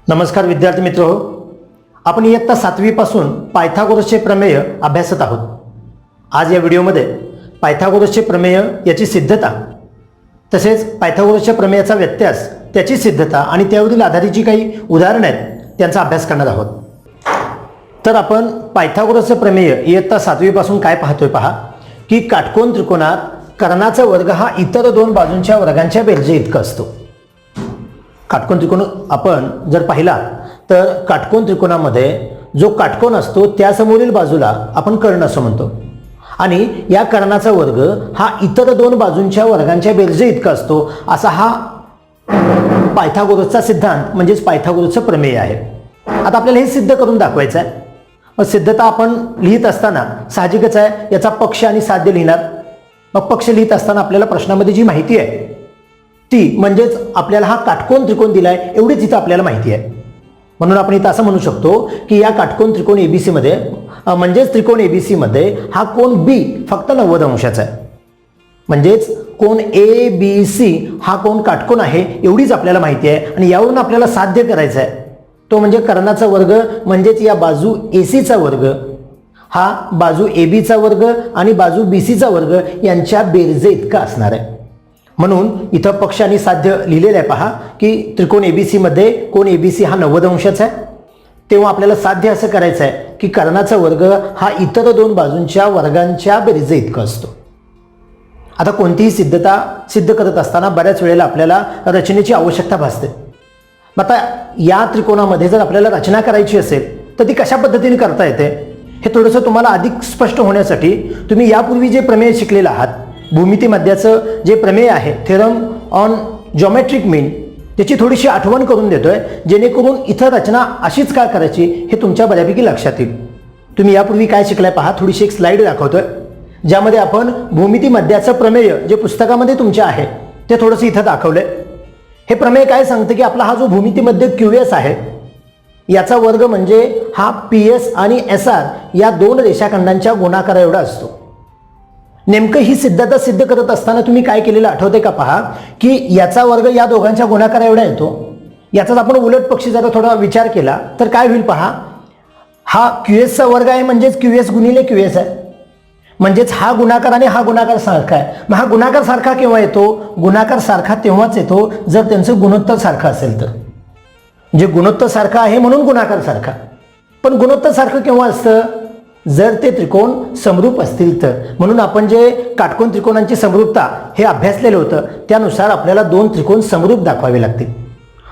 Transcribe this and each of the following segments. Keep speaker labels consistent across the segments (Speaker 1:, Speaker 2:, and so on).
Speaker 1: नमस्कार विद्यार्थी मित्र हो, आपण इयत्ता 7वी पासून पायथागोरसचे प्रमेय अभ्यासत आहोत. आज या व्हिडिओमध्ये पायथागोरसचे प्रमेय याची सिद्धता तसेच पायथागोरसच्या प्रमेयाचा व्यत्यास, त्याची सिद्धता आणि त्यावरील आधारित जी काही उदाहरणे आहेत त्यांचा अभ्यास करणार आहोत. तर आपण पायथागोरसचे प्रमेय इयत्ता 7वी पासून काय पाहतोय पहा की काटकोन त्रिकोणात कर्णाचा वर्ग हा इतर दोन बाजूंच्या वर्गांच्या बेरजे इतका असतो. काटकोन त्रिकोण आपण जर पाहिला तर काटकोन त्रिकोणामध्ये जो काटकोन असतो त्यासमोरील बाजूला आपण कर्ण असं म्हणतो आणि या कर्णाचा वर्ग हा इतर दोन बाजूंच्या वर्गांच्या बेरजे इतका असतो. असा हा पायथागोरसचा सिद्धांत म्हणजेच पायथागोरसचं प्रमेय आहे. आता आपल्याला हे सिद्ध करून दाखवायचं आहे. मग सिद्धता आपण लिहित असताना साहजिकच आहे याचा पक्ष आणि साध्य लिहिणार. मग पक्ष लिहित असताना आपल्याला प्रश्नामध्ये जी माहिती आहे ती म्हणजेच आपल्याला हा काटकोन त्रिकोण दिलाय एवढीच इथं आपल्याला माहिती आहे. म्हणून आपण इथं असं म्हणू शकतो की या काटकोन त्रिकोण एबीसी मध्ये म्हणजेच त्रिकोण एबीसी मध्ये हा कोन बी फक्त 90 अंशाचा आहे. म्हणजेच कोन ए बी सी हा कोन काटकोन आहे एवढीच आपल्याला माहिती आहे. आणि यावरून आपल्याला साध्य करायचं आहे तो म्हणजे कर्णाचा वर्ग म्हणजेच या बाजू एसीचा वर्ग हा बाजू एबीचा वर्ग आणि बाजू बीसीचा वर्ग यांच्या बेरजे इतका असणार आहे. म्हणून इथं पक्ष आणि साध्य लिहिलेलं आहे पहा की त्रिकोण एबीसी मध्ये कोन एबीसी हा 90 अंशाचा आहे. तेव्हा आपल्याला साध्य असं करायचं आहे की कर्णाचा वर्ग हा इतर दोन बाजूंच्या वर्गांच्या बेरजे इतका असतो. आता कोणतीही सिद्धता सिद्ध करत असताना बऱ्याच वेळेला आपल्याला रचनेची आवश्यकता भासते. आता या त्रिकोणामध्ये जर आपल्याला रचना करायची असेल तर ती कशा पद्धतीने करता येते हे थोडंसं तुम्हाला अधिक स्पष्ट होण्यासाठी तुम्ही यापूर्वी जे प्रमेय शिकलेलं आहात भूमितीमध्याचं जे प्रमेय आहे थेरम ऑन जॉमेट्रिक मीन त्याची थोडीशी आठवण करून देतोय जेणेकरून इथं रचना अशीच का करायची हे तुमच्या बऱ्यापैकी लक्षात येईल. तुम्ही यापूर्वी काय शिकलाय पहा, थोडीशी एक स्लाइड दाखवतोय ज्यामध्ये आपण भूमितीमध्याचं प्रमेय जे पुस्तकामध्ये तुमच्या आहे ते थोडंसं इथं दाखवलंय. हे प्रमेय काय सांगतं की आपला हा जो भूमितीमध्ये क्यूएस आहे याचा वर्ग म्हणजे हा पी एस आणि एस आर या दोन रेषाखंडांच्या गुणाकारा एवढा असतो. नेमकं ही सिद्धता सिद्ध करत असताना तुम्ही काय केलेलं आठवते का पहा की याचा वर्ग या दोघांच्या गुणाकारा एवढा येतो. याचाच आपण उलट पक्षी जरा थोडा विचार केला तर काय होईल पहा, हा क्यूएसचा वर्ग आहे म्हणजेच क्यूएस गुणिले क्यूएस आहे. म्हणजेच हा गुणाकार आणि हा गुणाकार सारखा आहे. मग हा गुणाकार सारखा केव्हा येतो, गुणाकार सारखा तेव्हाच येतो जर त्यांचं गुणोत्तर सारखं असेल तर. म्हणजे गुणोत्तर सारखं आहे म्हणून गुणाकार सारखा. पण गुणोत्तर सारखं केव्हा असतं, जर ते त्रिकोण समरूप असतील तर. म्हणून आपण जे काटकोन त्रिकोणांची समरूपता हे अभ्यासलेलं होतं त्यानुसार आपल्याला दोन त्रिकोण समरूप दाखवावे लागतील.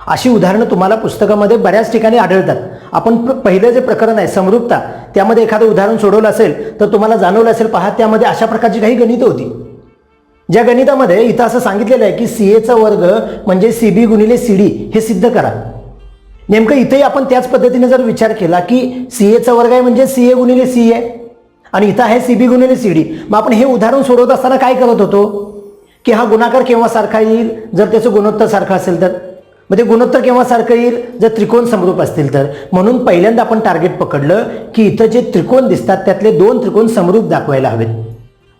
Speaker 1: अशी उदाहरणं तुम्हाला पुस्तकामध्ये बऱ्याच ठिकाणी आढळतात. आपण पहिलं जे प्रकरण आहे समरूपता त्यामध्ये एखादं उदाहरण सोडवलं असेल तर तुम्हाला जाणवलं असेल पहा त्यामध्ये अशा प्रकारची काही गणितं होती. ज्या गणितामध्ये इथं असं सांगितलेलं आहे की सी एचा वर्ग म्हणजे सी बी गुणिले सी डी हे सिद्ध करा. नेमकं इथेही आपण त्याच पद्धतीने जर विचार केला की सी एचा वर्ग आहे म्हणजे सी ए गुणिले सी ए आणि इथं आहे सी बी गुणिले सी डी. मग आपण हे उदाहरण सोडवत असताना काय करत होतो की हा गुणाकार केव्हा सारखा येईल, जर त्याचं गुणोत्तर सारखं असेल तर. मग ते गुणोत्तर केव्हा सारखं येईल, जर त्रिकोण समरूप असतील तर. म्हणून पहिल्यांदा आपण टार्गेट पकडलं की इथं जे त्रिकोण दिसतात त्यातले दोन त्रिकोण समरूप दाखवायला हवेत.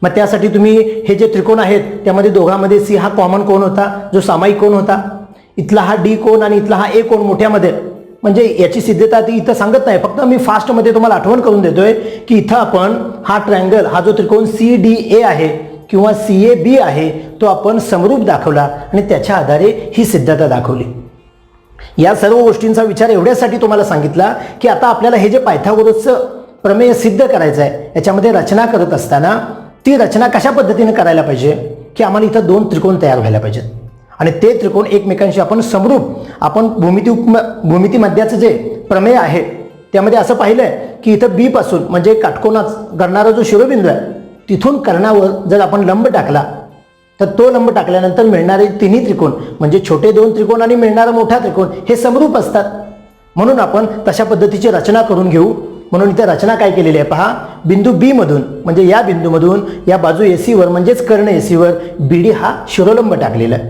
Speaker 1: मग त्यासाठी तुम्ही हे जे त्रिकोण आहेत त्यामध्ये दोघांमध्ये सी हा कॉमन कोन होता जो सामायिक कोन होता. इथला हा डी कोन आणि इथला हा ए कोन मोठ्यामध्ये. म्हणजे याची सिद्धता ती इथं सांगत नाही, फक्त मी फास्टमध्ये तुम्हाला आठवण करून देतोय की इथं आपण हा ट्रायंगल हा जो त्रिकोण सी डी ए आहे किंवा सी ए बी आहे तो आपण समरूप दाखवला आणि त्याच्या आधारे ही सिद्धता दाखवली. या सर्व गोष्टींचा विचार एवढ्यासाठी तुम्हाला सांगितला की आता आपल्याला हे जे पायथागोरसचं प्रमेय सिद्ध करायचं आहे याच्यामध्ये रचना करत असताना ती रचना कशा पद्धतीने करायला पाहिजे की आम्हाला इथं दोन त्रिकोण तयार व्हायला पाहिजेत आणि ते त्रिकोण एकमेकांशी आपण समरूप. आपण भूमितीमध्याचं जे प्रमेय आहे त्यामध्ये असं पाहिलंय की इथं बी पासून म्हणजे काटकोनात करणारा जो शिरोबिंदू आहे तिथून कर्णावर जर आपण लंब टाकला तर तो लंब टाकल्यानंतर मिळणारे तिन्ही त्रिकोण म्हणजे छोटे दोन त्रिकोण आणि मिळणारा मोठा त्रिकोण हे समरूप असतात. म्हणून आपण तशा पद्धतीची रचना करून घेऊ. म्हणून इथे रचना काय केलेली आहे पहा, बिंदू बी मधून म्हणजे या बिंदूमधून या बाजू एसीवर म्हणजेच कर्ण एसीवर बी डी हा शिरोलंब टाकलेला आहे.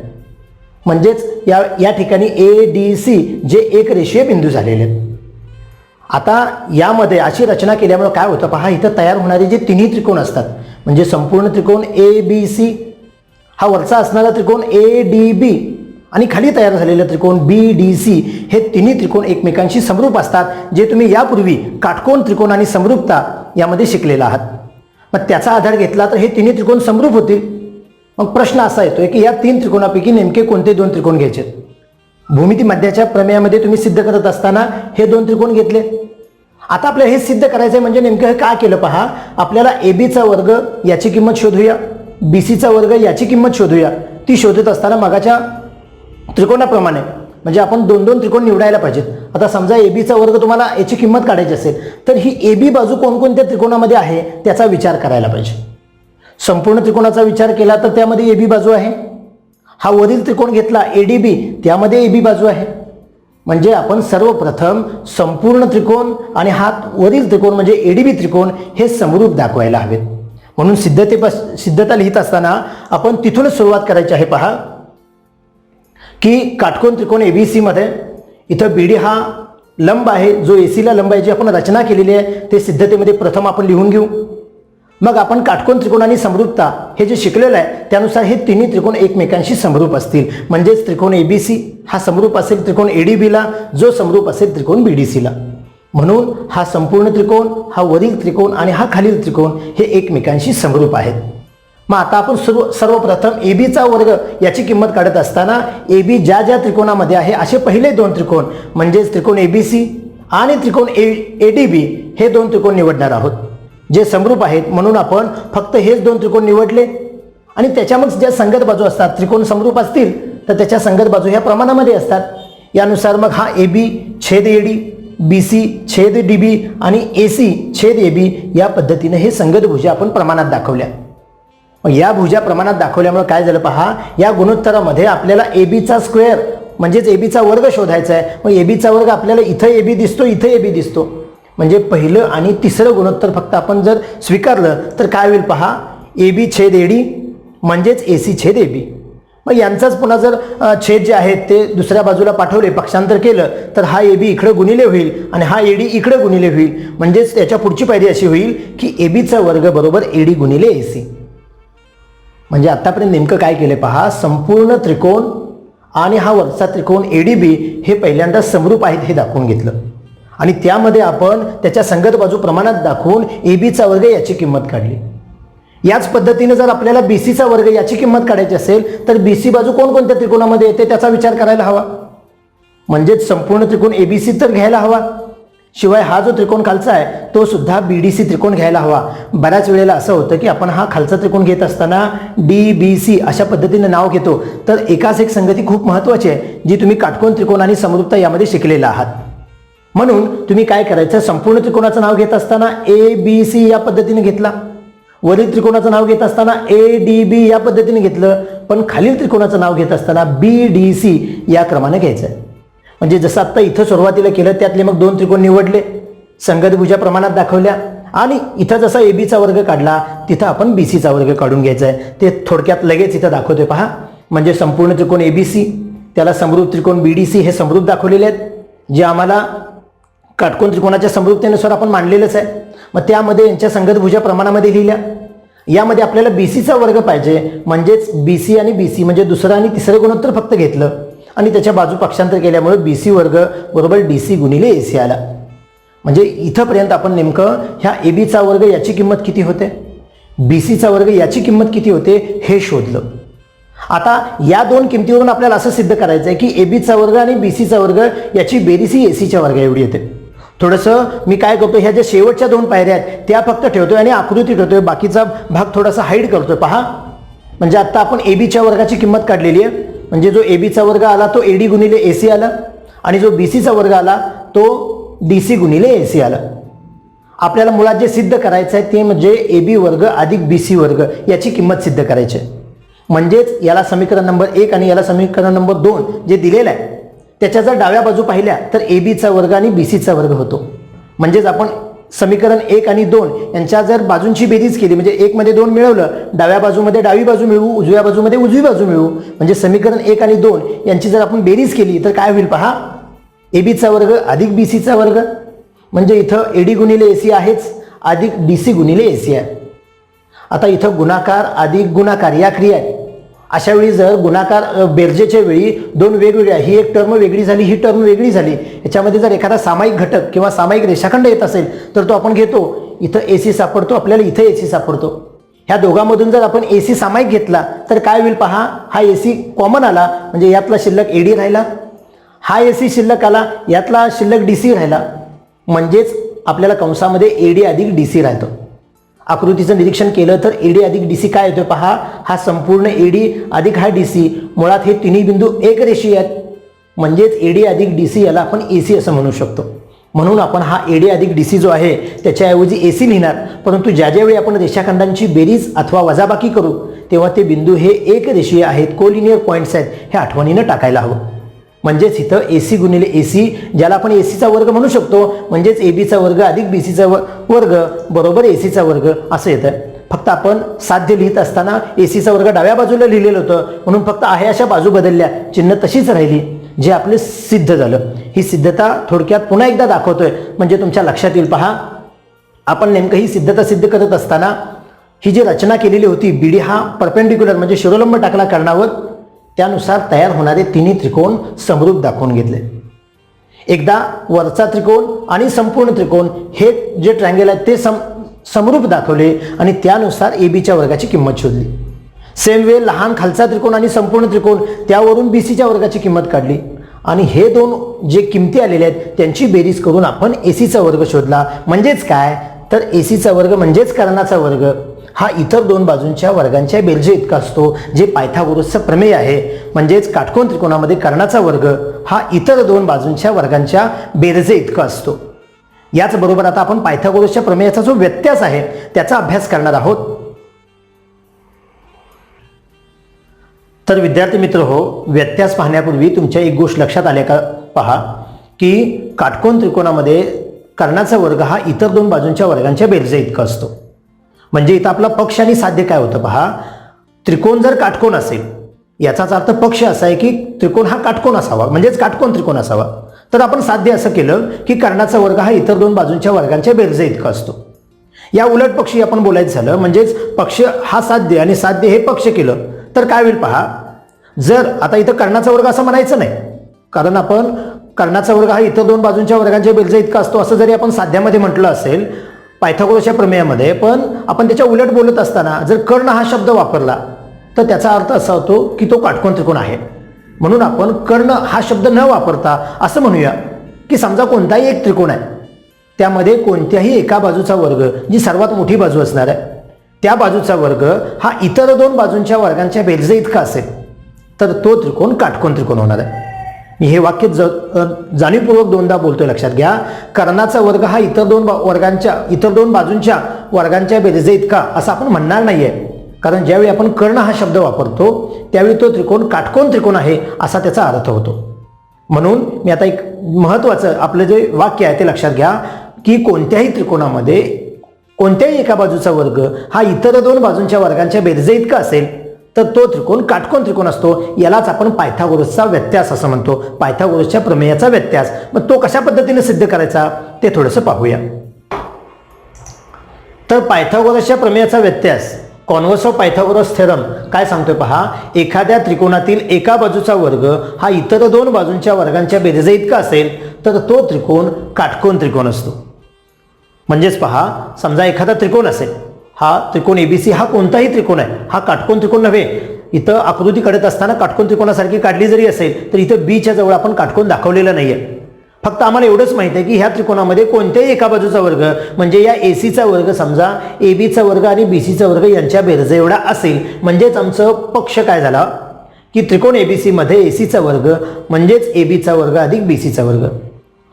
Speaker 1: म्हणजेच या ठिकाणी ए डी सी जे एक रेषीय बिंदू झालेले आहेत. आता यामध्ये अशी रचना केल्यामुळे काय होतं पहा, इथं तयार होणारे जे तिन्ही त्रिकोण असतात म्हणजे संपूर्ण त्रिकोण ए बी सी, हा वरचा असणारा त्रिकोण ए डी बी आणि खाली तयार झालेले त्रिकोण BDC हे तिन्ही त्रिकोण एकमेकांशी समरूप असतात, जे तुम्ही यापूर्वी काटकोन त्रिकोण आणि समरूपता यामध्ये शिकलेला आहात. मग त्याचा आधार घेतला तर हे तिन्ही त्रिकोण समरूप होतील. मग प्रश्न असा येतोय की या 3 त्रिकोणापैकी नेमके कोणते 2 त्रिकोण घ्यायचे. भूमिती मध्याच्या प्रमेयामध्ये तुम्ही सिद्ध करत असताना हे 2 त्रिकोण घेतले. आता आपल्याला हे सिद्ध करायचं आहे, म्हणजे नेमकं हे काय केलं पहा. आपल्याला ABचा वर्ग याची किंमत शोधूया, BCचा वर्ग याची किंमत शोधूया. ती शोधत असताना मगाच्या त्रिकोणाप्रमाणे म्हणजे आपण 2-2 त्रिकोण निवडायला पाहिजेत. आता समजा ABचा वर्ग तुम्हाला याची किंमत काढायची असेल तर ही AB बाजू कोणकोणत्या त्रिकोणामध्ये आहे त्याचा विचार करायला पाहिजे. संपूर्ण त्रिकोणाचा विचार केला तर त्यामध्ये AB बाजू आहे. हा वरील त्रिकोण घेतला ADB, त्यामध्ये AB बाजू आहे. म्हणजे आपण सर्वप्रथम संपूर्ण त्रिकोण आणि हा वरील त्रिकोण म्हणजे ADB त्रिकोण हे समरूप दाखवायला हवेत. म्हणून सिद्धता लिहित असताना आपण तिथूनच सुरुवात करायची आहे. पहा की काटकोन त्रिकोण ABC मध्ये इथं BD हा लंब आहे, जो AC ला लंब आहे, जी आपण रचना केलेली आहे ते सिद्धतेमध्ये प्रथम आपण लिहून घेऊ. मग आपण काटकोन त्रिकोण आणि समरूपता हे जे शिकलेलं आहे त्यानुसार हे तिन्ही त्रिकोण एकमेकांशी समरूप असतील. म्हणजेच त्रिकोण ABC हा समरूप असेल त्रिकोण ADBला, जो समरूप असेल त्रिकोण BDCला. म्हणून हा संपूर्ण त्रिकोण, हा वरील त्रिकोण आणि हा खालील त्रिकोण हे एकमेकांशी समरूप आहेत. मग आता आपण सर्वप्रथम ABचा वर्ग याची किंमत काढत असताना AB ज्या ज्या त्रिकोणामध्ये आहे असे पहिले 2 त्रिकोण म्हणजेच त्रिकोण ABC आणि त्रिकोण ADB हे 2 त्रिकोण निवडणार आहोत, जे समरूप आहेत. म्हणून आपण फक्त हेच 2 त्रिकोण निवडले आणि त्याच्या मग ज्या संगत बाजू असतात, त्रिकोण समरूप असतील तर त्याच्या संगत बाजू ह्या प्रमाणामध्ये असतात. यानुसार मग हा AB छेद AD, BC छेद DB आणि AC छेद AB या पद्धतीने हे संगत भुजा आपण प्रमाणात दाखवल्या. मग या भुजा प्रमाणात दाखवल्यामुळे काय झालं पहा, या गुणोत्तरामध्ये आपल्याला ABचा स्क्वेअर म्हणजेच ABचा वर्ग शोधायचा आहे. मग ABचा वर्ग आपल्याला इथं AB दिसतो, इथं AB दिसतो. म्हणजे पहिलं आणि तिसरं गुणोत्तर फक्त आपण जर स्वीकारलं तर काय होईल पहा, AB छेद AD म्हणजेच AC छेद AB. मग यांचाच पुन्हा जर छेद जे आहेत ते दुसऱ्या बाजूला पाठवले, पक्षांतर केलं तर हा AB इकडे गुणिले होईल आणि हा AD इकडे गुणिले होईल. म्हणजेच त्याच्या पुढची पायरी अशी होईल की ABचा वर्ग बरोबर AD गुणिले AC. म्हणजे आतापर्यंत नेमकं काय केलं पहा, संपूर्ण त्रिकोण आणि हा वरचा त्रिकोण ADB हे पहिल्यांदा समरूप आहेत हे दाखवून घेतलं आणि त्यामध्ये आपण त्याच्या संगत बाजू प्रमाणात दाखवून ABचा वर्ग याची किंमत काढली. याच पद्धतीने जर आपल्याला BCचा वर्ग याची किंमत काढायची असेल तर BC बाजू कोणकोणत्या त्रिकोणामध्ये येते त्याचा विचार करायला हवा. म्हणजेच संपूर्ण त्रिकोण ABC तर घ्यायला हवा, शिवाय हा जो त्रिकोण खालचा आहे तो सुद्धा BDC त्रिकोण घ्यायला हवा. बऱ्याच वेळेला असं होतं की आपण हा खालचा त्रिकोण घेत असताना DBC अशा पद्धतीने नाव घेतो, तर एकाच एक संगती खूप महत्त्वाची आहे जी तुम्ही काटकोन त्रिकोण आणि समरूपता यामध्ये शिकलेला आहात. म्हणून तुम्ही काय करायचं, संपूर्ण त्रिकोणाचं नाव घेत असताना ABC या पद्धतीने घेतला, वरील त्रिकोणाचं नाव घेत असताना ADB या पद्धतीने घेतलं, पण खालील त्रिकोणाचं नाव घेत असताना BDC या क्रमाने घ्यायचं आहे. म्हणजे जसं आत्ता इथं सुरुवातीला केलं त्यातले मग 2 त्रिकोण निवडले, संगत भुजा प्रमाणात दाखवल्या आणि इथं जसा ABचा वर्ग काढला तिथं आपण BCचा वर्ग काढून घ्यायचा आहे. ते थोडक्यात लगेच इथं दाखवतोय पहा. म्हणजे संपूर्ण त्रिकोण ABC त्याला समरूप त्रिकोण BDC हे समरूप दाखवलेले आहेत, जे आम्हाला काटकोन त्रिकोणाच्या समरूपतेनुसार आपण मांडलेलंच आहे. मग त्यामध्ये यांच्या संगत भुजा प्रमाणामध्ये लिहिल्या. यामध्ये आपल्याला BCचा वर्ग पाहिजे, म्हणजेच BC आणि BC म्हणजे दुसरं आणि तिसरं गुणोत्तर फक्त घेतलं आणि त्याच्या बाजू पक्षांतर केल्यामुळे BC वर्ग बरोबर DC गुणिले AC आला. म्हणजे इथंपर्यंत आपण नेमकं ह्या ABचा वर्ग याची किंमत किती होते, BCचा वर्ग याची किंमत किती होते हे शोधलं. आता या 2 किमतीवरून आपल्याला असं सिद्ध करायचं आहे की ABचा वर्ग आणि BCचा वर्ग याची बेरीज ही ACच्या वर्गा एवढी येते. थोडंसं मी काय करतो, ह्या ज्या शेवटच्या 2 पायऱ्या आहेत त्या फक्त ठेवतोय आणि आकृती ठेवतोय, बाकीचा भाग थोडासा हाईड करतोय. पहा, म्हणजे आता आपण ABच्या वर्गाची किंमत काढलेली आहे. म्हणजे जो ABचा वर्ग आला तो AD गुणिले AC आला आणि जो BCचा वर्ग आला तो DC गुणिले AC आला. आपल्याला मुळात जे सिद्ध करायचं आहे ते म्हणजे AB वर्ग अधिक BC वर्ग याची किंमत सिद्ध करायची आहे. म्हणजेच याला समीकरण नंबर 1 आणि याला समीकरण नंबर 2 जे दिलेलं आहे त्याच्या जर डाव्या बाजू पाहिल्या तर ABचा वर्ग आणि BCचा वर्ग होतो. म्हणजेच आपण समीकरण 1 आणि 2 यांच्या जर बाजूंची बेरीज केली, म्हणजे 1 मध्ये 2 मिळवलं, डाव्या बाजूमध्ये डावी बाजू मिळवू, उजव्या बाजूमध्ये उजवी बाजू मिळवू, म्हणजे समीकरण 1 आणि 2 यांची जर आपण बेरीज केली तर काय होईल पहा, ABचा वर्ग अधिक BCचा वर्ग, म्हणजे इथं AD गुणिले AC आहेच, अधिक DC गुणिले AC आहे. आता इथं गुणाकार अधिक गुणाकार या क्रिया आहेत अशा वेळी जर गुणाकार बेरजेच्या वेळी दोन वेगवेगळ्या, ही एक टर्म वेगळी झाली, ही टर्म वेगळी झाली, याच्यामध्ये जर एखादा सामायिक घटक किंवा सामायिक रेषाखंड येत असेल तर तो आपण घेतो. इथं AC सापडतो, आपल्याला इथं AC सापडतो. ह्या दोघांमधून जर आपण AC सामायिक घेतला तर काय होईल पहा, हा AC कॉमन आला म्हणजे यातला शिल्लक AD राहिला, हा AC शिल्लक आला, यातला शिल्लक DC राहिला, म्हणजेच आपल्याला कंसामध्ये AD अधिक DC राहतं. आकृतीचं निरीक्षण केलं तर AD अधिक DC काय येतोय पहा, हा संपूर्ण AD अधिक हा DC, मुळात हे तिन्ही बिंदू एक रेषीय आहेत, म्हणजेच AD अधिक DC याला आपण AC असं म्हणू शकतो. म्हणून आपण हा AD अधिक DC जो आहे त्याच्याऐवजी AC लिहिणार. परंतु ज्या ज्यावेळी आपण रेषाखंडांची बेरीज अथवा वजाबाकी करू तेव्हा ते बिंदू हे एक रेषीय आहेत, कोलिनियर पॉईंट्स आहेत, हे आठवणीनं टाकायला हवं. म्हणजेच इथं AC गुणिले AC, ज्याला आपण ACचा वर्ग म्हणू शकतो, म्हणजेच ABचा वर्ग अधिक BCचा वर्ग बरोबर ACचा वर्ग असं येतं. फक्त आपण साध्य लिहित असताना ACचा वर्ग डाव्या बाजूला लिहिलेलं होतं, म्हणून फक्त आहे अशा बाजू बदलल्या, चिन्ह तशीच राहिली, जे आपले सिद्ध झालं. ही सिद्धता थोडक्यात पुन्हा एकदा दाखवतोय म्हणजे तुमच्या लक्षात येईल. पहा, आपण नेमकं ही सिद्धता सिद्ध करत असताना ही जी रचना केलेली होती, BD हा परपेंडिक्युलर म्हणजे शिरोलंब टाकला कर्णावर, त्यानुसार तयार होणारे तिन्ही त्रिकोण समरूप दाखवून घेतले. एकदा वरचा त्रिकोण आणि संपूर्ण त्रिकोण हे जे ट्रायंगल आहेत ते समरूप दाखवले आणि त्यानुसार ABच्या वर्गाची किंमत शोधली. सेम वे लहान खालचा त्रिकोण आणि संपूर्ण त्रिकोण त्यावरून BCच्या वर्गाची किंमत काढली आणि हे दोन जे किमती आलेले आहेत त्यांची बेरीज करून आपण ACचा वर्ग शोधला. म्हणजेच काय तर ACचा वर्ग म्हणजेच कर्णाचा वर्ग हा इतर दोन बाजूंच्या वर्गांच्या बेरजे इतका असतो, जे पायथागोरसचं प्रमेय आहे. म्हणजेच काटकोन त्रिकोणामध्ये कर्णाचा वर्ग हा इतर दोन बाजूंच्या वर्गांच्या बेरजे इतका असतो. याचबरोबर आता आपण पायथागोरसच्या प्रमेयाचा जो व्यत्यास आहे त्याचा अभ्यास करणार आहोत. तर विद्यार्थी मित्र हो, व्यत्यास पाहण्यापूर्वी तुमच्या एक गोष्ट लक्षात आल्या का पहा, की काटकोन त्रिकोणामध्ये कर्णाचा वर्ग हा इतर दोन बाजूंच्या वर्गांच्या बेरजे इतका असतो. म्हणजे इथं आपला पक्ष आणि साध्य काय होतं पहा, त्रिकोण जर काटकोन असेल याचाच अर्थ पक्ष असा आहे की त्रिकोण हा काटकोन असावा, म्हणजेच काटकोन त्रिकोण असावा. तर आपण साध्य असं केलं की कर्णाचा वर्ग हा इतर दोन बाजूंच्या वर्गांच्या बेरजे इतका असतो. या उलट पक्षी आपण बोलायचं झालं, म्हणजेच पक्ष हा साध्य आणि साध्य हे पक्ष केलं तर काय होईल पहा, जर आता इथं कर्णाचा वर्ग असं म्हणायचं नाही, कारण आपण कर्णाचा वर्ग हा इतर दोन बाजूंच्या वर्गांच्या बेरजे इतका असतो असं जरी आपण साध्यामध्ये म्हटलं असेल पायथागोरसच्या प्रमेयामध्ये, पण आपण त्याच्या उलट बोलत असताना जर कर्ण हा शब्द वापरला तर त्याचा अर्थ असा होतो की तो काटकोन त्रिकोण आहे. म्हणून आपण कर्ण हा शब्द न वापरता असं म्हणूया की समजा कोणताही एक त्रिकोण आहे, त्यामध्ये कोणत्याही एका बाजूचा वर्ग जी सर्वात मोठी बाजू असणार आहे त्या बाजूचा वर्ग हा इतर दोन बाजूंच्या वर्गांच्या बेरजे इतका असेल तर तो त्रिकोण काटकोन त्रिकोण होणार आहे. मी हे वाक्य जाणीवपूर्वक दोनदा बोलतोय, लक्षात घ्या. कर्णाचा वर्ग हा इतर दोन बाजूंच्या वर्गांच्या बेरजे इतका असं आपण म्हणणार नाहीये, कारण ज्यावेळी आपण कर्ण हा शब्द वापरतो त्यावेळी तो त्रिकोण काटकोन त्रिकोण आहे असा त्याचा अर्थ होतो. म्हणून मी आता एक महत्वाचं आपलं जे वाक्य आहे ते लक्षात घ्या की कोणत्याही त्रिकोणामध्ये कोणत्याही एका बाजूचा वर्ग हा इतर दोन बाजूंच्या वर्गांच्या बेरजे इतका असेल तर तो त्रिकोण काटकोन त्रिकोण असतो. यालाच आपण पायथागोरसचा व्यत्यास असं म्हणतो, पायथागोरसच्या प्रमेयाचा व्यत्यास. मग तो कशा पद्धतीने सिद्ध करायचा ते थोडंसं पाहूया. तर पायथागोरसच्या प्रमेयाचा व्यत्यास, कॉन्व्हर्स ऑफ पायथागोरस थेरम काय सांगतोय पहा, एखाद्या त्रिकोणातील एका बाजूचा वर्ग हा इतर दोन बाजूंच्या वर्गांच्या बेरजे इतका असेल तर तो त्रिकोण काटकोन त्रिकोण असतो. म्हणजेच पहा, समजा एखादा त्रिकोण असेल, हा त्रिकोण ABC हा कोणताही त्रिकोण आहे, हा काटकोन त्रिकोण नव्हे. इथं आकृती काढत असताना काटकोन त्रिकोणासारखी काढली जरी असेल तर इथं Bच्या जवळ आपण काटकोन दाखवलेला नाहीये. फक्त आम्हाला एवढंच माहिती आहे की ह्या त्रिकोणामध्ये कोणत्याही एका बाजूचा वर्ग म्हणजे या ACचा वर्ग समजा ABचा वर्ग आणि BCचा वर्ग यांच्या बेरजे एवढा असेल, म्हणजेच आमचं पक्ष काय झाला की त्रिकोण ABC मध्ये ACचा वर्ग म्हणजेच ABचा वर्ग अधिक BCचा वर्ग.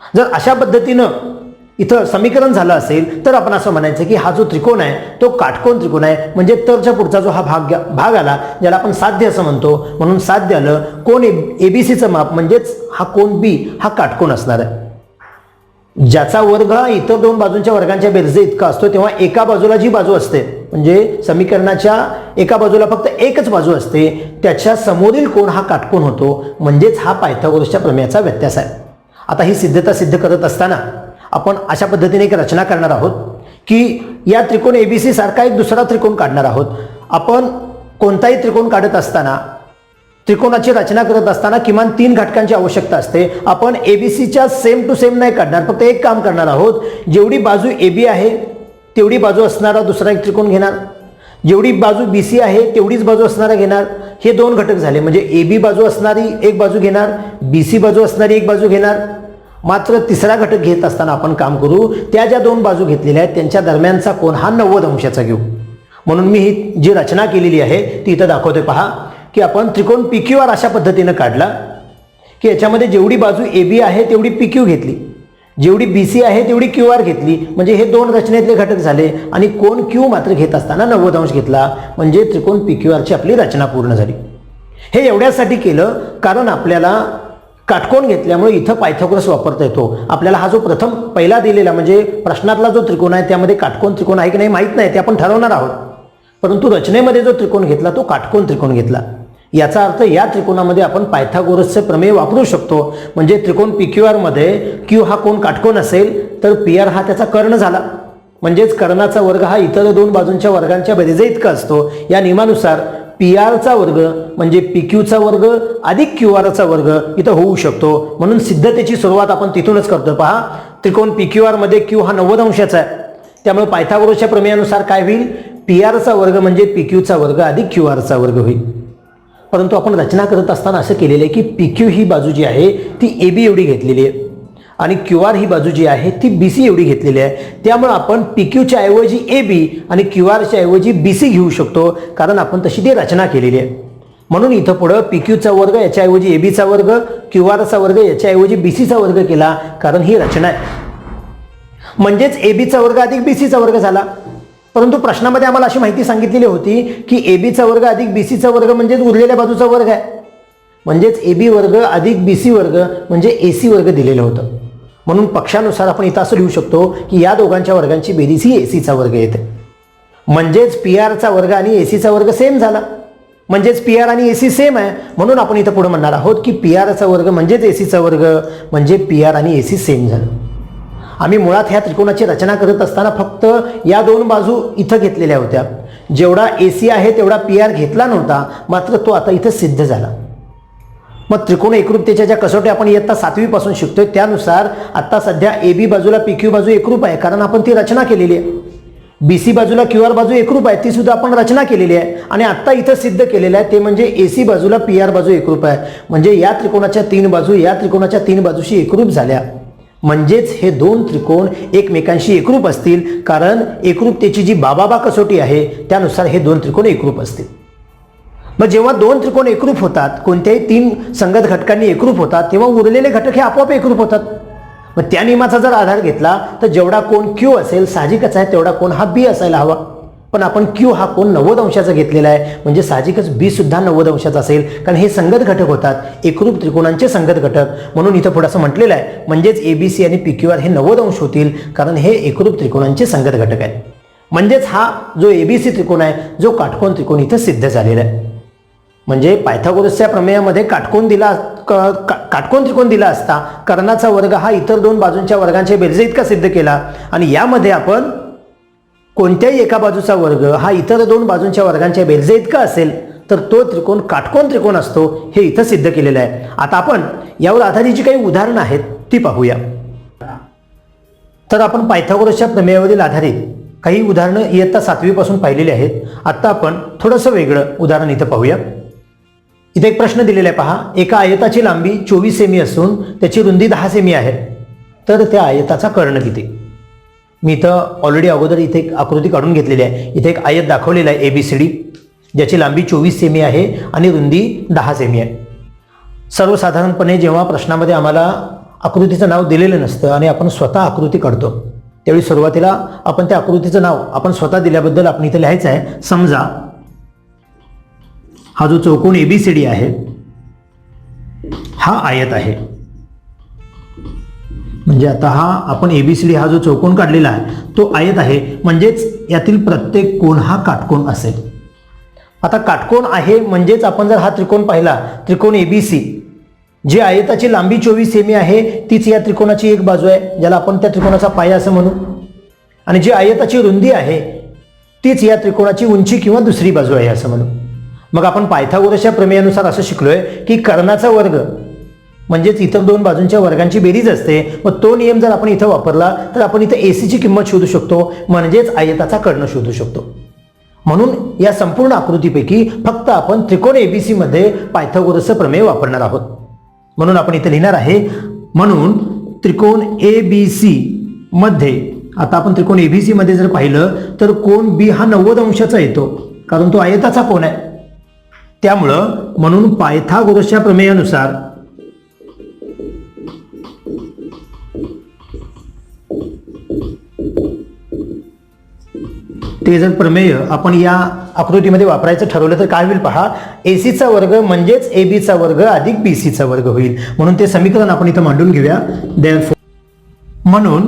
Speaker 1: जर अशा पद्धतीनं इथं समीकरण झालं असेल तर आपण असं म्हणायचं की हा जो त्रिकोण आहे तो काटकोन त्रिकोण आहे. म्हणजे तरच्या पुढचा जो हा भाग आला ज्याला आपण साध्य असं म्हणतो, म्हणून साध्य आलं. कोण ABCचं माप म्हणजेच हा कोण B हा काटकोन असणार आहे. ज्याचा वर्ग हा इतर दोन बाजूंच्या वर्गांच्या बेरजे इतका असतो, तेव्हा एका बाजूला जी बाजू असते म्हणजे समीकरणाच्या एका बाजूला फक्त एकच बाजू असते, त्याच्या समोरील कोण हा काटकोन होतो. म्हणजेच हा पायथागोरसच्या प्रमेयाचा व्यत्यास आहे. आता ही सिद्धता सिद्ध करत असताना आपण अशा पद्धतीने एक रचना करणार आहोत की या त्रिकोण ABC सारखा एक दुसरा त्रिकोण काढणार आहोत. आपण कोणताही त्रिकोण काढत असताना, त्रिकोणाची रचना करत असताना किमान 3 घटकांची आवश्यकता असते. आपण एबीसीच्या सेम टू सेम नाही काढणार, फक्त एक काम करणार आहोत. जेवढी बाजू एबी आहे तेवढी बाजू असणारा दुसरा एक त्रिकोण घेणार, जेवढी बाजू बीसी आहे तेवढीच बाजू असणारा घेणार. हे 2 घटक झाले. म्हणजे एबी बाजू असणारी एक बाजू घेणार, बीसी बाजू असणारी एक बाजू घेणार. मात्र तिसरा घटक घेत असताना आपण काम करू, त्या ज्या 2 बाजू घेतलेल्या आहेत त्यांच्या दरम्यानचा कोन हा 90 अंशाचा घेऊ. म्हणून मी ही जी रचना केलेली आहे ती इथं दाखवते. पहा की आपण त्रिकोण PQR अशा पद्धतीनं काढला की याच्यामध्ये जेवढी बाजू AB आहे तेवढी PQ घेतली, जेवढी BC आहे तेवढी QR घेतली. म्हणजे हे 2 रचनेतले घटक झाले आणि कोन Q मात्र घेत असताना 90 अंश घेतला. म्हणजे त्रिकोण PQRची आपली रचना पूर्ण झाली. हे एवढ्यासाठी केलं कारण आपल्याला काटकोन घेतल्यामुळे इथं पायथागोरस वापरता येतो. आपल्याला हा जो प्रथम पहिला दिलेला म्हणजे प्रश्नातला जो त्रिकोण आहे त्यामध्ये काटकोन त्रिकोण आहे की नाही माहीत नाही, ते आपण ठरवणार आहोत. परंतु रचनेमध्ये जो त्रिकोण घेतला तो काटकोन त्रिकोण घेतला. याचा अर्थ या त्रिकोणामध्ये आपण पायथागोरसचे प्रमेय वापरू शकतो. म्हणजे त्रिकोण PQR मध्ये Q हा कोण काटकोन असेल तर PR हा त्याचा कर्ण झाला. म्हणजेच कर्णाचा वर्ग हा इतर 2 बाजूंच्या वर्गांच्या बेरजे इतका असतो. या नियमानुसार PRचा वर्ग म्हणजे PQचा वर्ग अधिक QRचा वर्ग इथं होऊ शकतो. म्हणून सिद्धतेची सुरुवात आपण तिथूनच करतो. पहा त्रिकोण PQR मध्ये Q हा 90 अंशाचा आहे. त्यामुळे पायथागोरसच्या प्रमेयानुसार काय होईल, PRचा वर्ग म्हणजे PQचा वर्ग अधिक QRचा वर्ग होईल. परंतु आपण रचना करत असताना असं केलेलं आहे की PQ ही बाजू जी आहे ती AB एवढी घेतलेली आहे आणि QR ही बाजू जी आहे ती BC एवढी घेतलेली आहे. त्यामुळे आपण PQच्या ऐवजी AB आणि QRच्या ऐवजी BC घेऊ शकतो कारण आपण तशी ती रचना केलेली आहे. म्हणून इथं पुढं PQचा वर्ग याच्याऐवजी ABचा वर्ग, QRचा वर्ग याच्याऐवजी BCचा वर्ग केला कारण ही रचना आहे. म्हणजेच ABचा वर्ग अधिक BCचा वर्ग झाला. परंतु प्रश्नामध्ये आम्हाला अशी माहिती सांगितलेली होती की ABचा वर्ग अधिक BCचा वर्ग म्हणजेच उरलेल्या बाजूचा वर्ग आहे. म्हणजेच AB वर्ग अधिक BC वर्ग म्हणजे AC वर्ग दिलेलं होतं. म्हणून पक्षानुसार आपण इथं असं लिहू शकतो की या दोघांच्या वर्गांची बेरीज ही ACचा वर्ग येते. म्हणजेच PRचा वर्ग आणि ACचा वर्ग सेम झाला. म्हणजेच PR आणि AC सेम आहे. म्हणून आपण इथं पुढे म्हणणार आहोत की PRचा वर्ग म्हणजेच ACचा वर्ग म्हणजे PR आणि AC सेम झालं. आम्ही मुळात ह्या त्रिकोणाची रचना करत असताना फक्त या 2 बाजू इथं घेतलेल्या होत्या. जेवढा AC आहे तेवढा PR घेतला नव्हता, मात्र तो आता इथं सिद्ध झाला. मग त्रिकोण एकरूपतेच्या ज्या कसोट्या आपण इयत्ता 7वी पासून शिकतोय त्यानुसार आता सध्या AB बाजूला PQ बाजू एकरूप आहे कारण आपण ती रचना केलेली आहे. BC बाजूला QR बाजू एकरूप आहे, ती सुद्धा आपण रचना केलेली आहे. आणि आता इथं सिद्ध केलेलं आहे ते म्हणजे AC बाजूला PR बाजू एकरूप आहे. म्हणजे या त्रिकोणाच्या 3 बाजू या त्रिकोणाच्या 3 बाजूशी एकरूप झाल्या. म्हणजेच हे 2 त्रिकोण एकमेकांशी एकरूप असतील कारण एकरूपतेची जी बाबा कसोटी आहे त्यानुसार हे 2 त्रिकोण एकरूप असतील. मग जेव्हा 2 त्रिकोण एकरूप होतात, कोणत्याही 3 संगत घटकांनी एकरूप होतात, तेव्हा उरलेले घटक हे आपोआप एकरूप होतात. मग त्या नियमाचा जर आधार घेतला तर जेवढा कोन Q असेल साहजिकच आहे तेवढा कोन हा B असायला हवा. पण आपण Q हा कोन 90 अंशाचा घेतलेला आहे म्हणजे साहजिकच B सुद्धा 90 अंशाचा असेल कारण हे संगत घटक होतात, एकरूप त्रिकोणांचे संगत घटक. म्हणून इथं पुढे असं म्हटलेलं आहे म्हणजेच ABC आणि PQR हे 90 अंश होतील कारण हे एकरूप त्रिकोणांचे संगत घटक आहेत. म्हणजेच हा जो ABC त्रिकोण आहे जो काटकोन त्रिकोण इथं सिद्ध झालेला आहे. म्हणजे पायथागोरसच्या प्रमेयामध्ये काटकोन त्रिकोण दिला असता कर्णाचा वर्ग हा इतर 2 बाजूंच्या वर्गांच्या बेरजे इतका सिद्ध केला आणि यामध्ये आपण कोणत्याही एका बाजूचा वर्ग हा इतर 2 बाजूंच्या वर्गांच्या बेरजे इतका असेल तर तो त्रिकोण काटकोन त्रिकोण असतो हे इथं सिद्ध केलेलं आहे. आता आपण यावर आधारित जी काही उदाहरणं आहेत ती पाहूया. तर आपण पायथागोरसच्या प्रमेयावरील आधारित काही उदाहरणं इयत्ता 7वी पासून पाहिलेली आहेत. आता आपण थोडंसं वेगळं उदाहरण इथं पाहूया. इथे एक प्रश्न दिलेला आहे पहा. एका आयताची लांबी 24 सेमी असून त्याची रुंदी 10 सेमी आहे तर त्या आयताचा कर्ण किती? मी इथं ऑलरेडी अगोदर इथे एक आकृती काढून घेतलेली आहे. इथे एक आयत दाखवलेला आहे ABCD ज्याची लांबी 24 सेमी आहे आणि रुंदी 10 सेमी आहे. सर्वसाधारणपणे जेव्हा प्रश्नामध्ये आम्हाला आकृतीचं नाव दिलेलं नसतं आणि आपण स्वतः आकृती काढतो त्यावेळी सुरुवातीला आपण त्या आकृतीचं नाव आपण स्वतः दिल्याबद्दल आपण इथे लिहायचं आहे. समजा हा जो चौकोन ABCD आहे हा आयत आहे. म्हणजे आता हा आपण ABCD हा जो चौकोन काढलेला आहे तो आयत आहे म्हणजेच यातील प्रत्येक कोन हा काटकोन असेल. आता काटकोन आहे म्हणजेच आपण जर हा त्रिकोण पाहिला त्रिकोण ABC जी आयताची लांबी 24 सेमी आहे तीच या त्रिकोणाची एक बाजू आहे ज्याला आपण त्या त्रिकोणाचा पाया असं म्हणू आणि जी आयताची रुंदी आहे तीच या त्रिकोणाची उंची किंवा दुसरी बाजू आहे असं म्हणू. मग आपण पायथागोरसच्या प्रमेयानुसार असं शिकलोय की कर्णाचा वर्ग म्हणजेच इतर दोन बाजूंच्या वर्गांची बेरीज असते. मग तो नियम जर आपण इथं वापरला तर आपण इथं एसीची किंमत शोधू शकतो, म्हणजेच आयताचा कर्ण शोधू शकतो. म्हणून या संपूर्ण आकृतीपैकी फक्त आपण त्रिकोण एबीसी मध्ये पायथागोरसचं प्रमेय वापरणार आहोत. म्हणून आपण इथे लिहिणार आहे, म्हणून त्रिकोण एबीसी मध्ये, आता आपण त्रिकोण एबीसी मध्ये जर पाहिलं तर कोन बी हा 90 अंशाचा येतो, कारण तो आयताचा कोन आहे. त्यामुळं म्हणून पायथागोरसच्या प्रमेयानुसार ते जर प्रमेय आपण या आकृतीमध्ये वापरायचं ठरवलं तर काय होईल पहा, एसीचा वर्ग म्हणजेच एबीचा वर्ग अधिक बीसीचा वर्ग होईल. म्हणून ते समीकरण आपण इथं मांडून घेऊया. म्हणून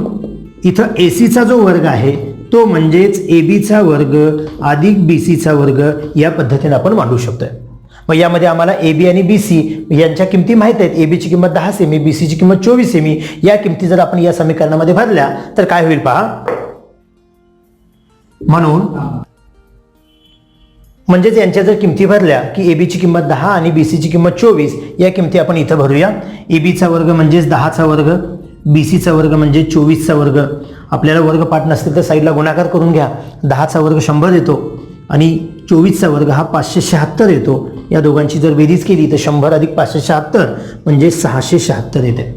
Speaker 1: इथं एसीचा जो वर्ग आहे तो म्हणजेच एबीचा वर्ग अधिक बीसीचा वर्ग या पद्धतीने आपण मांडू शकतोय. मग यामध्ये आम्हाला एबी आणि बीसी यांच्या किमती माहित आहेत. एबीची किंमत 10 सेमी, बीसीची किंमत 24 सेमी. या किमती जर आपण या समीकरणामध्ये भरल्या तर काय होईल पहा, म्हणून म्हणजेच यांच्या जर किमती भरल्या की एबीची किंमत 10 आणि बीसीची किंमत 24, या किमती आपण इथं भरूया. एबीचा वर्ग म्हणजेच 10चा वर्ग, बीसीचा वर्ग म्हणजे 24चा वर्ग. आपल्याला वर्ग पाठ नसतील तर साईडला गुणाकार करून घ्या. 10चा वर्ग 100 येतो आणि 24चा वर्ग हा 576 येतो. या दोघांची जर बेरीज केली तर 100 अधिक 576 म्हणजे 676 येते.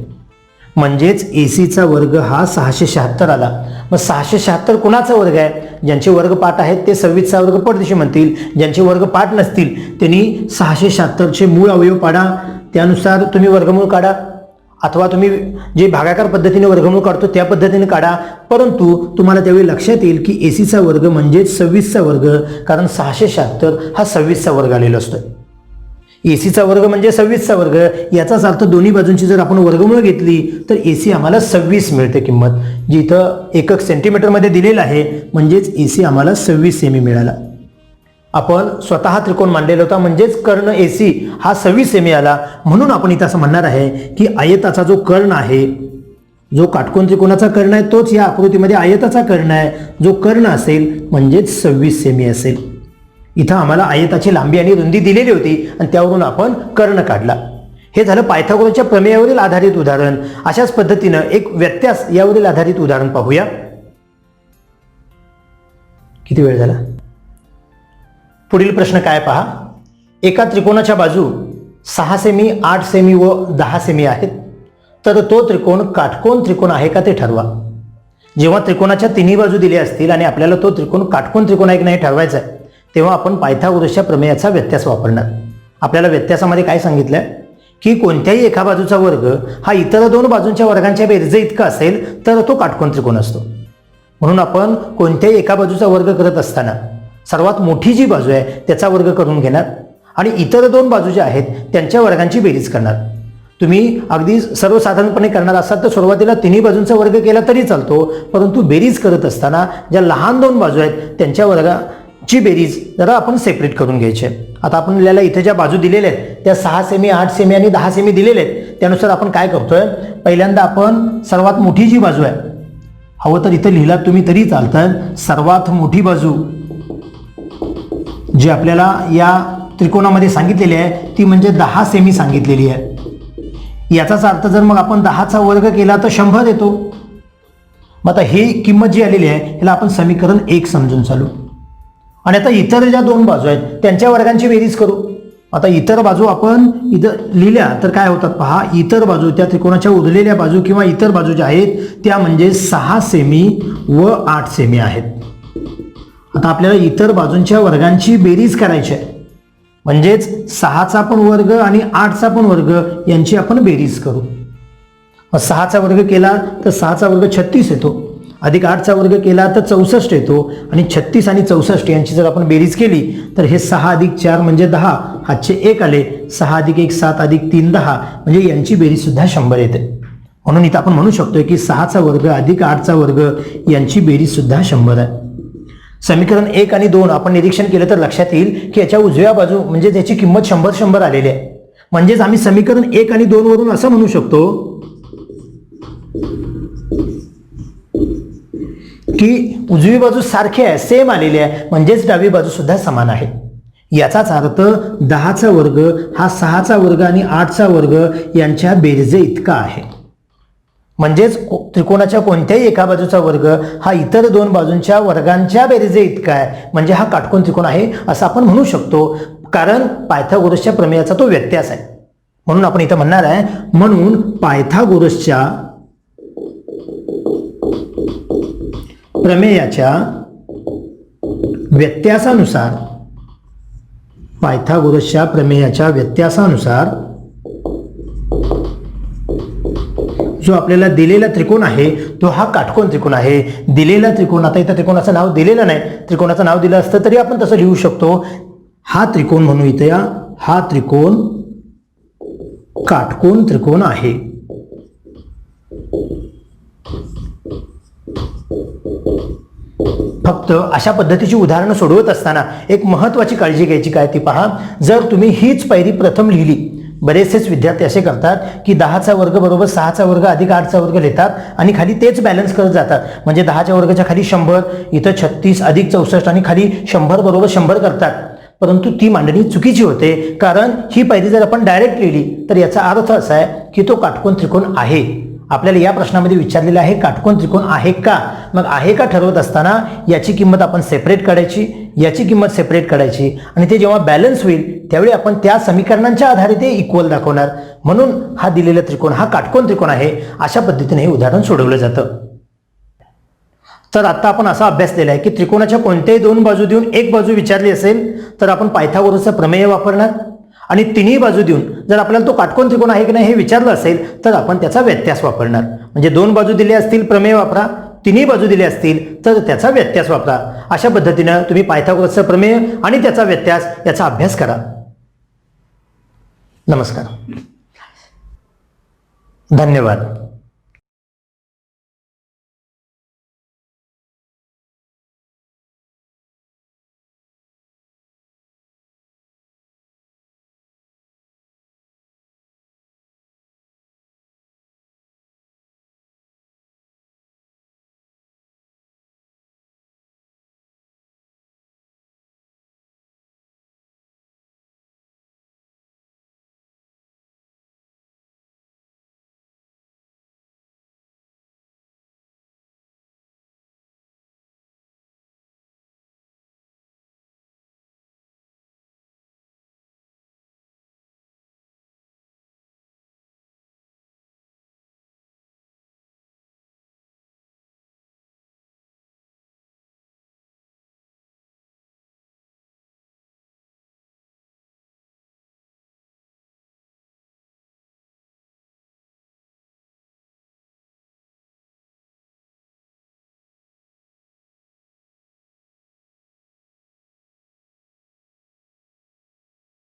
Speaker 1: म्हणजेच एसीचा वर्ग हा 676 आला. मग 676 कोणाचा वर्ग आहे? ज्यांचे वर्ग पाठ आहेत ते 26चा वर्ग परदेशी म्हणतील. ज्यांचे वर्ग पाठ नसतील त्यांनी 676चे मूळ अवयव पाडा, त्यानुसार तुम्ही वर्गमूळ काढा, अथवा तुम्ही जे भागाकार पद्धतीने वर्गमूळ काढतो त्या पद्धतीने काढा. परंतु तुम्हाला त्यावेळी लक्षात येईल की एसीचा वर्ग म्हणजेच 26चा वर्ग, कारण 676 हा 26चा वर्ग आलेला असतो. एसीचा वर्ग म्हणजे 26चा वर्ग, याचाच अर्थ दोन्ही बाजूंची जर आपण वर्गमूळ घेतली तर एसी आम्हाला 26 मिळते किंमत, जी इथं एकक सेंटीमीटरमध्ये दिलेलं आहे. म्हणजेच एसी आम्हाला 26 सेमी मिळाला. आपण स्वतः त्रिकोण मांडलेला होता, म्हणजेच कर्ण एसी हा 26 सेमी आला. म्हणून आपण इथं असं म्हणणार आहे की आयताचा जो कर्ण आहे, जो काटकोन त्रिकोणाचा कर्ण आहे तोच या आकृतीमध्ये आयताचा कर्ण आहे. जो कर्ण असेल म्हणजेच 26 सेमी असेल. इथं आम्हाला आयताची लांबी आणि रुंदी दिलेली होती आणि त्यावरून आपण कर्ण काढला. हे झालं पायथागोरसच्या प्रमेयावरील आधारित उदाहरण. अशाच पद्धतीनं एक व्यत्यास यावरील आधारित उदाहरण पाहूया. किती वेळ झाला? पुढील प्रश्न काय पहा, एका त्रिकोणाच्या बाजू 6 सेमी, 8 सेमी व 10 सेमी आहेत, तर तो त्रिकोण काटकोन त्रिकोण आहे का ते ठरवा. जेव्हा त्रिकोणाच्या तिन्ही बाजू दिल्या असतील आणि आपल्याला तो त्रिकोण काटकोन त्रिकोण आहे की नाही ठरवायचा आहे, तेव्हा आपण पायथागोरसच्या प्रमेयाचा व्यत्यास वापरणार. आपल्याला व्यत्यासामध्ये काय सांगितलंय की कोणत्याही एका बाजूचा वर्ग हा इतर दोन बाजूंच्या वर्गांच्या बेरजे इतका असेल तर तो काटकोन त्रिकोण असतो. म्हणून आपण कोणत्याही एका बाजूचा वर्ग करत असताना सर्वात मोठी जी बाजू आहे त्याचा वर्ग करून घेणार आणि इतर दोन बाजू ज्या आहेत त्यांच्या वर्गांची बेरीज करणार. तुम्ही अगदी सर्वसाधारणपणे करणार असाल तर सुरुवातीला तिन्ही बाजूंचा वर्ग केला तरी चालतो, परंतु बेरीज करत असताना ज्या लहान दोन बाजू आहेत त्यांच्या वर्गाची बेरीज जरा आपण सेपरेट करून घ्यायची आहे. आता आपल्याला इथे ज्या बाजू दिलेल्या आहेत त्या 6 सेमी, 8 सेमी आणि 10 सेमी दिलेल्या आहेत. त्यानुसार आपण काय करतोय, पहिल्यांदा आपण सर्वात मोठी जी बाजू आहे, हवं तर इथं लिहिला तुम्ही तरी चालतं, सर्वात मोठी बाजू जी आपल्याला या त्रिकोणामध्ये सांगितलेली आहे ती म्हणजे 10 सेमी सांगितलेली आहे. याचाच अर्थ जर मग आपण 10चा वर्ग केला तर 100 येतो. मग आता ही किंमत जी आलेली आहे ह्याला आपण समीकरण 1 समजून चालू. आणि आता इतर ज्या दोन बाजू आहेत त्यांच्या वर्गांची बेरीज करू. आता इतर बाजू आपण इथं लिहिल्या तर काय होतात पहा, इतर बाजू त्या त्रिकोणाच्या उरलेल्या बाजू किंवा इतर बाजू ज्या आहेत त्या म्हणजे 6 सेमी व 8 सेमी आहेत. आता आपल्याला इतर बाजूंच्या वर्गांची बेरीज करायची आहे, म्हणजेच 6चा पण वर्ग आणि 8चा पण वर्ग यांची आपण बेरीज करू. 6चा वर्ग केला तर 6चा वर्ग 36 येतो, अधिक 8चा वर्ग केला तर 64 येतो आणि 36 आणि 64 यांची जर आपण बेरीज केली तर हे 6 अधिक 4 म्हणजे 10, हातचे 1 आले, 6 अधिक 1 7 अधिक 3 10, म्हणजे यांची बेरीज सुद्धा 100 येते. म्हणून इथं आपण म्हणू शकतोय की 6चा वर्ग अधिक 8चा वर्ग यांची बेरीज सुद्धा 100 आहे. समीकरण 1 आणि 2 आपण निरीक्षण केलं तर लक्षात येईल की याच्या उजव्या बाजू म्हणजे त्याची किंमत 100 आलेली आहे. म्हणजेच आम्ही समीकरण 1 आणि 2 वरून असं म्हणू शकतो की उजवी बाजू सारखी आहे, सेम आलेली आहे, म्हणजेच डावी बाजू सुद्धा समान आहे. याचाच अर्थ 10चा वर्ग हा 6चा वर्ग आणि 8चा वर्ग यांच्या बेरजे इतका आहे. म्हणजेच त्रिकोणाच्या कोणत्याही एका बाजूचा वर्ग हा इतर दोन बाजूंच्या वर्गांच्या बेरजे इतका आहे. म्हणजे हा काटकोन त्रिकोण आहे असं आपण म्हणू शकतो, कारण पायथागोरसच्या प्रमेयाचा तो व्यत्यास आहे. म्हणून आपण इथं म्हणणार आहे, म्हणून पायथागोरसच्या प्रमेयाच्या व्यत्यासानुसार पायथागोरसच्या प्रमेयाच्या व्यत्यासानुसार जो आपल्याला दिलेला त्रिकोण आहे तो हा काटकोन त्रिकोण आहे. दिलेला त्रिकोण, आता इथं त्रिकोणाचं नाव दिलेलं नाही, त्रिकोणाचं नाव दिलं असतं तरी आपण तसं लिहू शकतो. हा त्रिकोण म्हणू इथं या, हा त्रिकोण काटकोन त्रिकोण आहे. फक्त अशा पद्धतीची उदाहरणं सोडवत असताना एक महत्त्वाची काळजी घ्यायची काय ती पहा. जर तुम्ही हीच पायरी प्रथम लिहिली, बरेचसेच विद्यार्थी असे करतात की 10चा वर्ग बरोबर 6चा वर्ग अधिक 8चा वर्ग लिहितात आणि खाली तेच बॅलन्स करत जातात. म्हणजे 10च्या वर्गाच्या खाली 100, इथं 36 अधिक 64 आणि खाली 100 बरोबर 100 करतात. परंतु ती मांडणी चुकीची होते, कारण ही पायरी जर आपण डायरेक्ट लिहिली तर याचा अर्थ असा आहे की तो काटकोन त्रिकोण आहे. आपल्याला या प्रश्नामध्ये विचारलेलं आहे काटकोन त्रिकोण आहे का. मग आहे का ठरवत असताना याची किंमत आपण सेपरेट काढायची, याची किंमत सेपरेट काढायची आणि ते जेव्हा बॅलन्स होईल त्यावेळी आपण त्या समीकरणांच्या आधारे ते इक्वल दाखवणार. म्हणून हा दिलेला त्रिकोण हा काटकोन त्रिकोण आहे. अशा पद्धतीने हे उदाहरण सोडवलं जातं. तर आता आपण असा अभ्यास केला आहे की त्रिकोणाच्या कोणत्याही दोन बाजू देऊन एक बाजू विचारली असेल तर आपण पायथागोरसचा प्रमेय वापरणार, आणि तिन्ही बाजू देऊन जर आपल्याला तो काटकोन त्रिकोण आहे की नाही हे विचारलं असेल तर आपण त्याचा व्यत्यास वापरणार. म्हणजे दोन बाजू दिल्या असतील प्रमेय वापरा, तिन्ही बाजू दिल्या असतील तर त्याचा व्यत्यास वापरा. अशा पद्धतीनं तुम्ही पायथागोरसचा प्रमेय आणि त्याचा व्यत्यास याचा अभ्यास करा. नमस्कार, धन्यवाद.